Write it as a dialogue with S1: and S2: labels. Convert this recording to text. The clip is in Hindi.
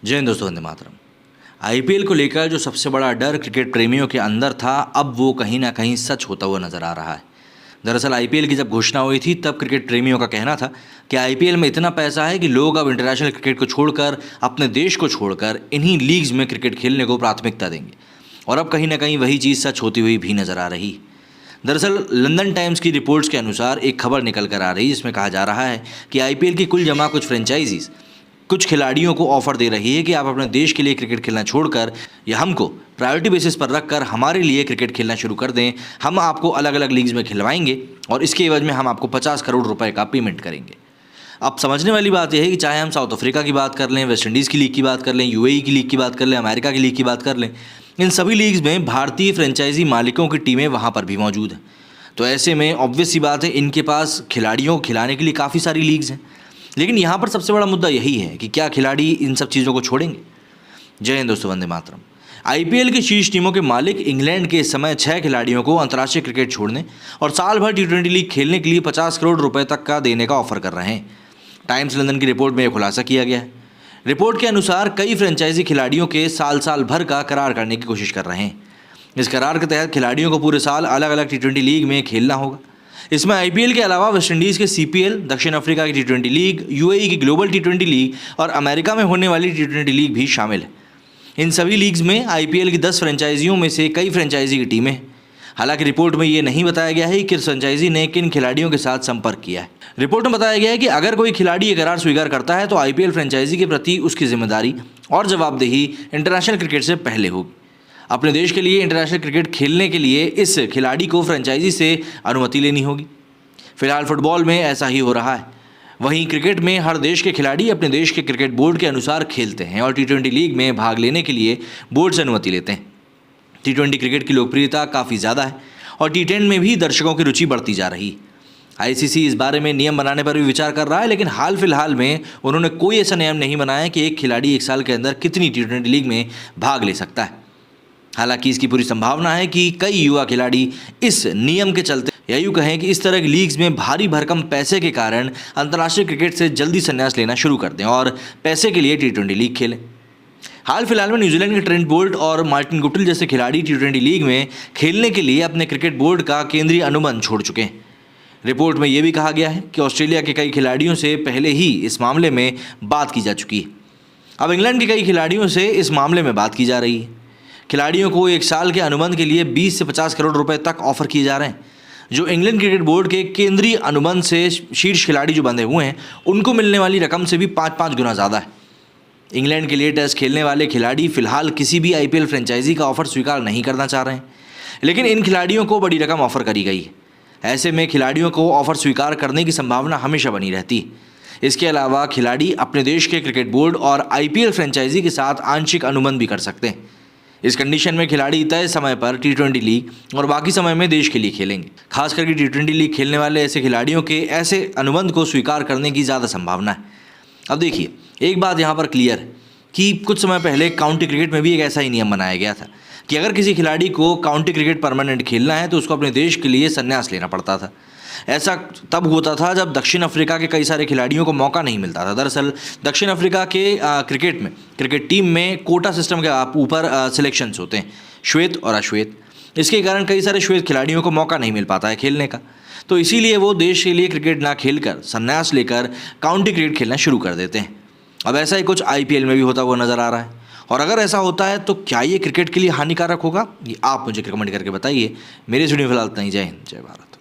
S1: जय हिंद दोस्तों, वंदे मातरम। आईपीएल को लेकर जो सबसे बड़ा डर क्रिकेट प्रेमियों के अंदर था, अब वो कहीं ना कहीं सच होता हुआ नजर आ रहा है। दरअसल आईपीएल की जब घोषणा हुई थी तब क्रिकेट प्रेमियों का कहना था कि आईपीएल में इतना पैसा है कि लोग अब इंटरनेशनल क्रिकेट को छोड़कर, अपने देश को छोड़कर इन्हीं लीग्स में क्रिकेट खेलने को प्राथमिकता देंगे। और अब कहीं ना कहीं वही चीज़ सच होती हुई भी नजर आ रही। दरअसल लंदन टाइम्स की रिपोर्ट्स के अनुसार एक खबर निकल कर आ रही है, जिसमें कहा जा रहा है कि आईपीएल की कुल जमा कुछ फ्रेंचाइजीज कुछ खिलाड़ियों को ऑफर दे रही है कि आप अपने देश के लिए क्रिकेट खेलना छोड़कर या हमको प्रायोरिटी बेसिस पर रखकर हमारे लिए क्रिकेट खेलना शुरू कर दें। हम आपको अलग अलग लीग्स में खिलवाएंगे और इसके एवज में हम आपको 50 करोड़ रुपए का पेमेंट करेंगे। अब समझने वाली बात यह है कि चाहे हम साउथ अफ्रीका की बात कर लें, वेस्ट इंडीज़ की लीग की बात कर लें, यूएई की लीग की बात कर लें, अमेरिका की लीग की बात कर लें, इन सभी लीग्स में भारतीय फ्रेंचाइजी मालिकों की टीमें वहाँ पर भी मौजूद हैं। तो ऐसे में ऑब्वियस सी बात है, इनके पास खिलाड़ियों को खिलाने के लिए काफ़ी सारी लीग्स हैं। लेकिन यहाँ पर सबसे बड़ा मुद्दा यही है कि क्या खिलाड़ी इन सब चीज़ों को छोड़ेंगे। जय हिंद दोस्तों, वंदे मातरम। आईपीएल की शीर्ष टीमों के मालिक इंग्लैंड के इस समय 6 खिलाड़ियों को अंतर्राष्ट्रीय क्रिकेट छोड़ने और साल भर टी20 लीग खेलने के लिए 50 करोड़ रुपए तक का देने का ऑफर कर रहे हैं। टाइम्स लंदन की रिपोर्ट में यह खुलासा किया गया है। रिपोर्ट के अनुसार कई फ्रेंचाइजी खिलाड़ियों के साल भर का करार करने की कोशिश कर रहे हैं। इस करार के तहत खिलाड़ियों को पूरे साल अलग अलग टी20 लीग में खेलना होगा। इसमें आईपीएल के अलावा वेस्ट इंडीज़ के सीपीएल, दक्षिण अफ्रीका की टी20 लीग, यूएई की ग्लोबल टी20 लीग और अमेरिका में होने वाली टी20 लीग भी शामिल है। इन सभी लीग्स में आईपीएल की 10 फ्रेंचाइजियों में से कई फ्रेंचाइजी की टीमें हैं। हालांकि रिपोर्ट में ये नहीं बताया गया है कि किस फ्रेंचाइजी ने किन खिलाड़ियों के साथ संपर्क किया है। रिपोर्ट में बताया गया है कि अगर कोई खिलाड़ी ये करार स्वीकार करता है तो आईपीएल फ्रेंचाइजी के प्रति उसकी जिम्मेदारी और जवाबदेही इंटरनेशनल क्रिकेट से पहले होगी। अपने देश के लिए इंटरनेशनल क्रिकेट खेलने के लिए इस खिलाड़ी को फ्रेंचाइजी से अनुमति लेनी होगी। फिलहाल फुटबॉल में ऐसा ही हो रहा है। वहीं क्रिकेट में हर देश के खिलाड़ी अपने देश के क्रिकेट बोर्ड के अनुसार खेलते हैं और टी20 लीग में भाग लेने के लिए बोर्ड से अनुमति लेते हैं। टी20 क्रिकेट की लोकप्रियता काफ़ी ज़्यादा है और टी10 में भी दर्शकों की रुचि बढ़ती जा रही है। आईसीसी इस बारे में नियम बनाने पर भी विचार कर रहा है, लेकिन हाल फिलहाल में उन्होंने कोई ऐसा नियम नहीं बनाया कि एक खिलाड़ी एक साल के अंदर कितनी टी20 लीग में भाग ले सकता है। हालांकि इसकी पूरी संभावना है कि कई युवा खिलाड़ी इस नियम के चलते, या यूँ कहें कि इस तरह की लीग्स में भारी भरकम पैसे के कारण अंतर्राष्ट्रीय क्रिकेट से जल्दी संन्यास लेना शुरू कर दें और पैसे के लिए टी20 लीग खेलें। हाल फिलहाल में न्यूजीलैंड के ट्रेंट बोल्ट और मार्टिन गुप्टिल जैसे खिलाड़ी टी20 लीग में खेलने के लिए अपने क्रिकेट बोर्ड का केंद्रीय अनुबंध छोड़ चुके हैं। रिपोर्ट में यह भी कहा गया है कि ऑस्ट्रेलिया के कई खिलाड़ियों से पहले ही इस मामले में बात की जा चुकी है। अब इंग्लैंड के कई खिलाड़ियों से इस मामले में बात की जा रही है। खिलाड़ियों को एक साल के अनुबंध के लिए 20 से 50 करोड़ रुपए तक ऑफर किए जा रहे हैं, जो इंग्लैंड क्रिकेट बोर्ड के केंद्रीय अनुबंध से शीर्ष खिलाड़ी जो बंधे हुए हैं उनको मिलने वाली रकम से भी 5-5 गुना ज़्यादा है। इंग्लैंड के लिए टेस्ट खेलने वाले खिलाड़ी फिलहाल किसी भी आईपीएल फ्रेंचाइजी का ऑफर स्वीकार नहीं करना चाह रहे हैं, लेकिन इन खिलाड़ियों को बड़ी रकम ऑफर करी गई है। ऐसे में खिलाड़ियों को ऑफर स्वीकार करने की संभावना हमेशा बनी रहती है। इसके अलावा खिलाड़ी अपने देश के क्रिकेट बोर्ड और आईपीएल फ्रेंचाइजी के साथ आंशिक अनुबंध भी कर सकते हैं। इस कंडीशन में खिलाड़ी तय समय पर टी20 लीग और बाकी समय में देश के लिए खेलेंगे। खास करके टी20 लीग खेलने वाले ऐसे खिलाड़ियों के ऐसे अनुबंध को स्वीकार करने की ज़्यादा संभावना है। अब देखिए, एक बात यहाँ पर क्लियर है कि कुछ समय पहले काउंटी क्रिकेट में भी एक ऐसा ही नियम बनाया गया था कि अगर किसी खिलाड़ी को काउंटी क्रिकेट परमानेंट खेलना है तो उसको अपने देश के लिए संन्यास लेना पड़ता था। ऐसा तब होता था जब दक्षिण अफ्रीका के कई सारे खिलाड़ियों को मौका नहीं मिलता था। दरअसल दक्षिण अफ्रीका के क्रिकेट टीम में कोटा सिस्टम के ऊपर सिलेक्शंस होते हैं, श्वेत और अश्वेत। इसके कारण कई सारे श्वेत खिलाड़ियों को मौका नहीं मिल पाता है खेलने का, तो इसीलिए वो देश के लिए क्रिकेट ना खेलकर संन्यास लेकर काउंटी क्रिकेट खेलना शुरू कर देते हैं। अब ऐसा ही कुछ आईपीएल में भी होता हुआ नज़र आ रहा है, और अगर ऐसा होता है तो क्या ये क्रिकेट के लिए हानिकारक होगा, ये आप मुझे कमेंट करके बताइए। मेरे वीडियो फिलहाल इतना ही। जय हिंद, जय भारत।